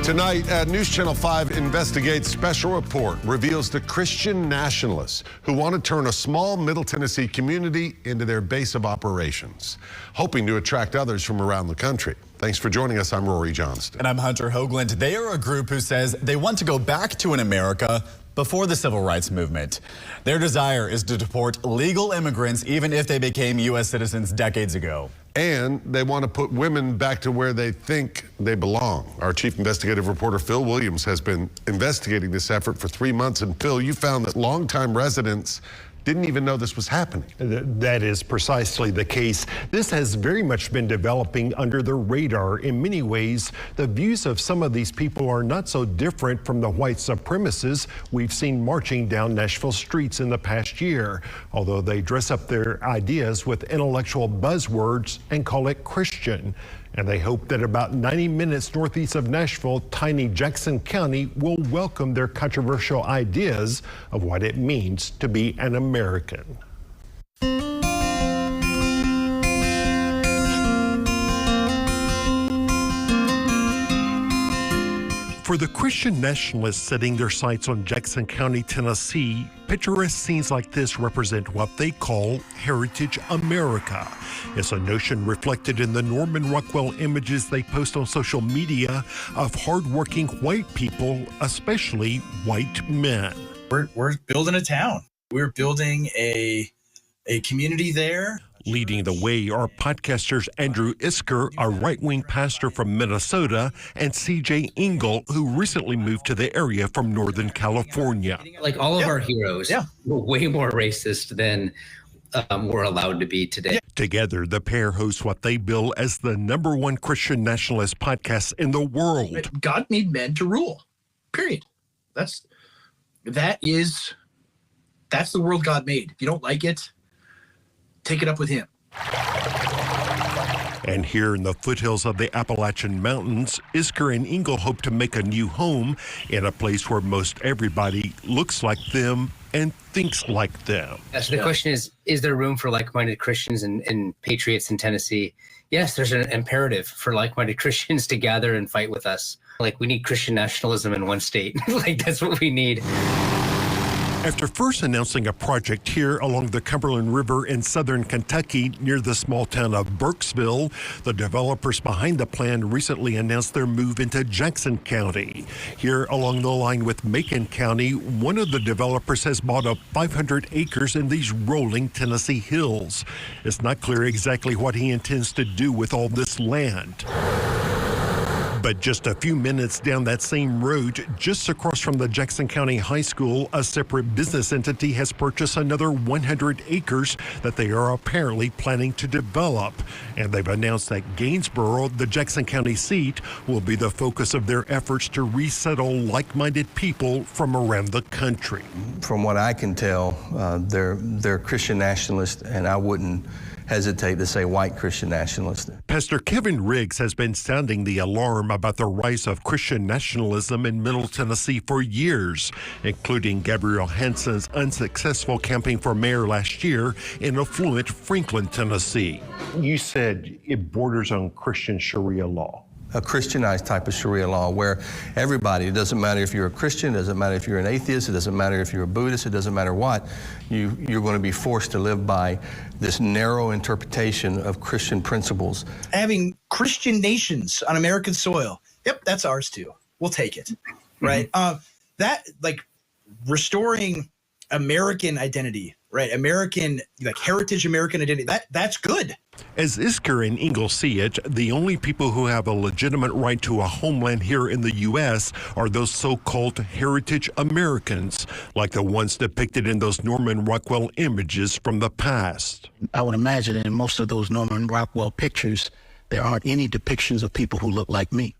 Tonight, News Channel 5 investigates special report reveals the Christian nationalists who want to turn a small Middle Tennessee community into their base of operations, hoping to attract others from around the country. Thanks for joining us. I'm Rory Johnston. And I'm Hunter Hoagland. They are a group who says they want to go back to an America before the civil rights movement. Their desire is to deport legal immigrants even if they became U.S. citizens decades ago. And they want to put women back to where they think they belong. Our chief investigative reporter, Phil Williams, has been investigating this effort for 3 months. And Phil, you found that longtime residents didn't even know this was happening. That is precisely the case. This has very much been developing under the radar. In many ways, the views of some of these people are not so different from the white supremacists we've seen marching down Nashville streets in the past year, although they dress up their ideas with intellectual buzzwords and call it Christian. And they hope that about 90 minutes northeast of Nashville, tiny Jackson County will welcome their controversial ideas of what it means to be an American. For the Christian nationalists setting their sights on Jackson County, Tennessee, picturesque scenes like this represent what they call Heritage America. It's a notion reflected in the Norman Rockwell images they post on social media of hardworking white people, especially white men. We're building a town. We're building a community there. Leading the way are podcasters Andrew Isker, a right-wing pastor from Minnesota, and C.J. Engel, who recently moved to the area from Northern California. Like all of our heroes were way more racist than we're allowed to be today. Together, the pair host what they bill as the #1 Christian nationalist podcast in the world. God made men to rule, period. That's the world God made. If you don't like it, take it up with him. And here in the foothills of the Appalachian Mountains, Isker and Engel hope to make a new home in a place where most everybody looks like them and thinks like them. So the question is there room for like-minded Christians and patriots in Tennessee? Yes, there's an imperative for like-minded Christians to gather and fight with us. Like, we need Christian nationalism in one state. Like, that's what we need. After first announcing a project here along the Cumberland River in southern Kentucky near the small town of Burkesville, the developers behind the plan recently announced their move into Jackson County. Here along the line with Macon County, one of the developers has bought up 500 acres in these rolling Tennessee hills. It's not clear exactly what he intends to do with all this land. But just a few minutes down that same road, just across from the Jackson County High School, a separate business entity has purchased another 100 acres that they are apparently planning to develop. And they've announced that Gainesboro, the Jackson County seat, will be the focus of their efforts to resettle like-minded people from around the country. From what I can tell, they're Christian nationalists, and I wouldn't hesitate to say white Christian nationalists. Pastor Kevin Riggs has been sounding the alarm about the rise of Christian nationalism in Middle Tennessee for years, including Gabrielle Hanson's unsuccessful campaign for mayor last year in affluent Franklin, Tennessee. You said it borders on Christian Sharia law. A Christianized type of Sharia law where everybody, it doesn't matter if you're a Christian, it doesn't matter if you're an atheist, it doesn't matter if you're a Buddhist, it doesn't matter what, you're going to be forced to live by this narrow interpretation of Christian principles. Having Christian nations on American soil, yep, that's ours too. We'll take it, right? That, like, restoring American identity, right? American, like, heritage American identity, that's good. As Isker and Engel see it, the only people who have a legitimate right to a homeland here in the U.S. are those so-called heritage Americans, like the ones depicted in those Norman Rockwell images from the past. I would imagine in most of those Norman Rockwell pictures, there aren't any depictions of people who look like me.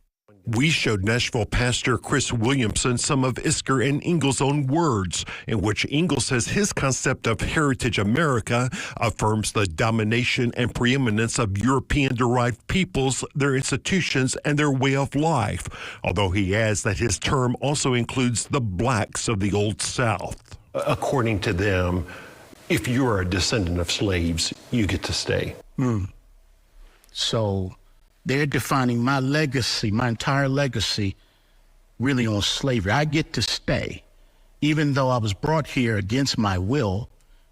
We showed Nashville pastor Chris Williamson some of Isker and Engel's own words, in which Engel says his concept of heritage America affirms the domination and preeminence of European-derived peoples, their institutions, and their way of life, although he adds that his term also includes the blacks of the Old South. According to them, if you are a descendant of slaves, you get to stay. So they're defining my legacy, my entire legacy, really on slavery. I get to stay, even though I was brought here against my will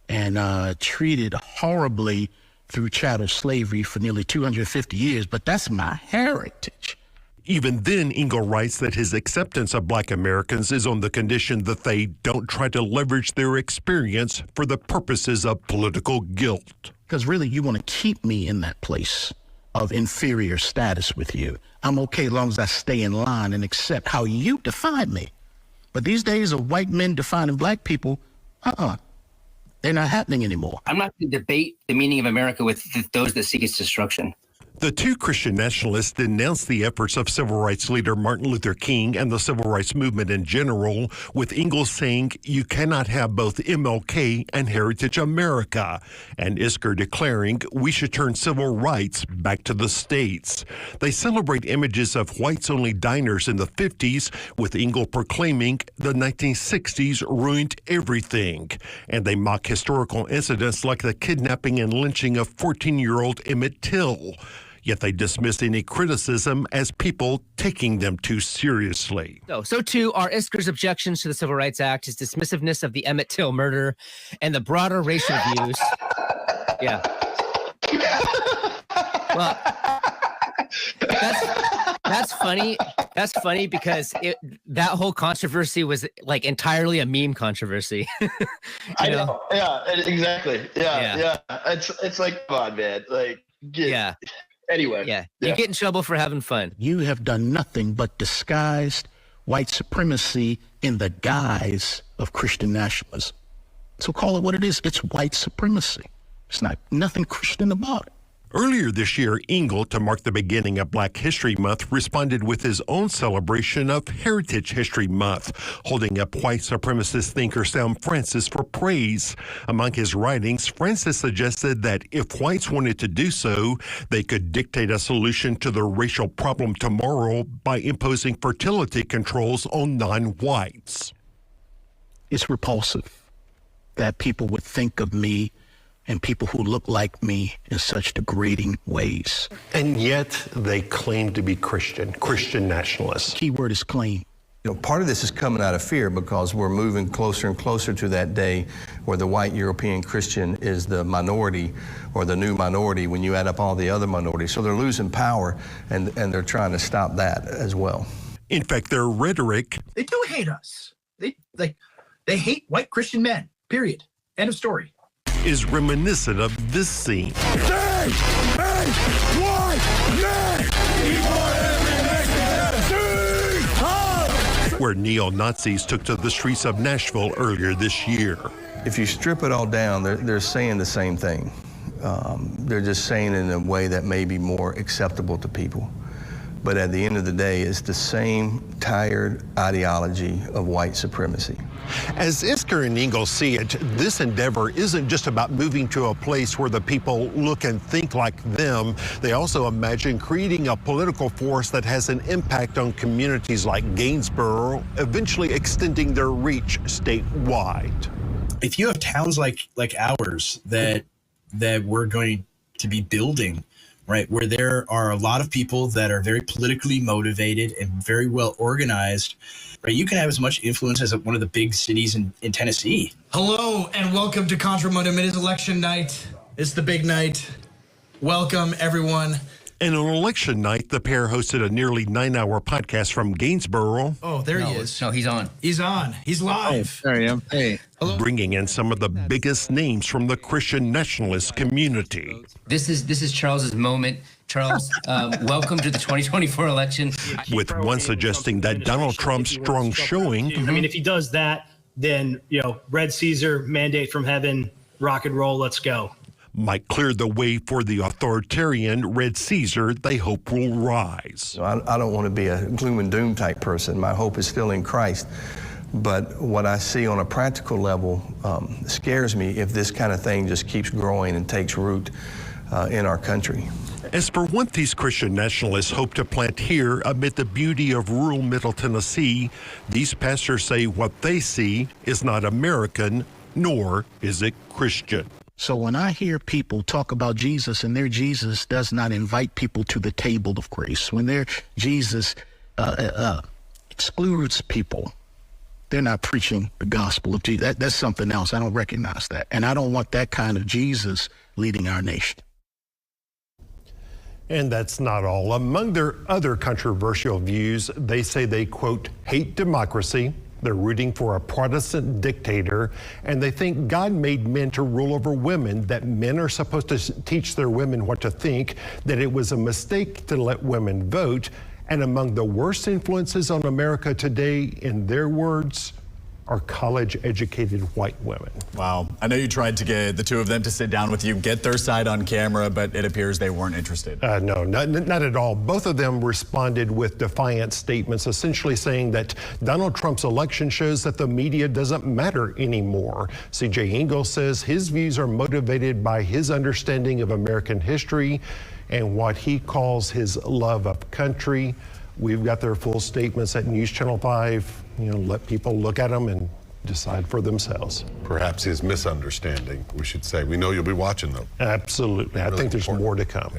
and treated horribly through chattel slavery for nearly 250 years, but that's my heritage. Even then, Engel writes that his acceptance of Black Americans is on the condition that they don't try to leverage their experience for the purposes of political guilt. Because really, you want to keep me in that place of inferior status with you. I'm okay as long as I stay in line and accept how you define me. But these days of white men defining Black people, they're not happening anymore. I'm not going to debate the meaning of America with those that seek its destruction. The two Christian nationalists denounced the efforts of civil rights leader Martin Luther King and the civil rights movement in general, with Engel saying you cannot have both MLK and Heritage America, and Isker declaring we should turn civil rights back to the states. They celebrate images of whites-only diners in the 50s, with Engel proclaiming the 1960s ruined everything, and they mock historical incidents like the kidnapping and lynching of 14-year-old Emmett Till. Yet they dismiss any criticism as people taking them too seriously. So too are Isker's objections to the Civil Rights Act, his dismissiveness of the Emmett Till murder, and the broader racial views. Yeah. Well, that's funny. That's funny because that whole controversy was like entirely a meme controversy. I know. Yeah, exactly. Yeah. It's like, come on, man. Like, Anyway. Yeah. You get in trouble for having fun. You have done nothing but disguised white supremacy in the guise of Christian nationalism. So call it what it is. It's white supremacy. It's not nothing Christian about it. Earlier this year, Engel, to mark the beginning of Black History Month, responded with his own celebration of Heritage History Month, holding up white supremacist thinker Sam Francis for praise. Among his writings, Francis suggested that if whites wanted to do so, they could dictate a solution to the racial problem tomorrow by imposing fertility controls on non-whites. It's repulsive that people would think of me and people who look like me in such degrading ways. And yet they claim to be Christian nationalists. Key word is claim. You know, part of this is coming out of fear because we're moving closer and closer to that day where the white European Christian is the minority or the new minority when you add up all the other minorities. So they're losing power and they're trying to stop that as well. In fact, their rhetoric... They do hate us. They hate white Christian men, period. End of story. ...is reminiscent of this scene. Where neo-Nazis took to the streets of Nashville earlier this year. If you strip it all down, they're saying the same thing. They're just saying it in a way that may be more acceptable to people. But at the end of the day, it's the same tired ideology of white supremacy. As Isker and Engel see it, this endeavor isn't just about moving to a place where the people look and think like them. They also imagine creating a political force that has an impact on communities like Gainsborough, eventually extending their reach statewide. If you have towns like ours that we're going to be building, right, where there are a lot of people that are very politically motivated and very well organized, right, you can have as much influence as one of the big cities in Tennessee. Hello and welcome to Contra Modem. It is election night. It's the big night. Welcome, everyone. And on election night, the pair hosted a nearly 9-hour podcast from Gainsborough. Oh, there he is. No, he's on. He's on. He's live. There I am. Hey. Hello. Bringing in some of the biggest names from the Christian nationalist community. This is Charles's moment. Charles, welcome to the 2024 election. With one suggesting that Donald Trump's strong showing. I mean, if he does that, then, Red Caesar, mandate from heaven, rock and roll, let's go. Might clear the way for the authoritarian Red Caesar they hope will rise. I don't want to be a gloom and doom type person. My hope is still in Christ. But what I see on a practical level scares me if this kind of thing just keeps growing and takes root in our country. As for what these Christian nationalists hope to plant here amid the beauty of rural Middle Tennessee, these pastors say what they see is not American, nor is it Christian. So when I hear people talk about Jesus and their Jesus does not invite people to the table of grace, when their Jesus excludes people, they're not preaching the gospel of Jesus. That's something else. I don't recognize that. And I don't want that kind of Jesus leading our nation. And that's not all. Among their other controversial views, they say they, quote, hate democracy. They're rooting for a Protestant dictator, and they think God made men to rule over women, that men are supposed to teach their women what to think, that it was a mistake to let women vote. And among the worst influences on America today, in their words, are college-educated white women. Wow. I know you tried to get the two of them to sit down with you, get their side on camera, but it appears they weren't interested. No, not at all. Both of them responded with defiant statements, essentially saying that Donald Trump's election shows that the media doesn't matter anymore. C.J. Ingle says his views are motivated by his understanding of American history and what he calls his love of country. We've got their full statements at News Channel 5. Let people look at them and decide for themselves. Perhaps his misunderstanding, we should say. We know you'll be watching them. Absolutely. I think there's more to come.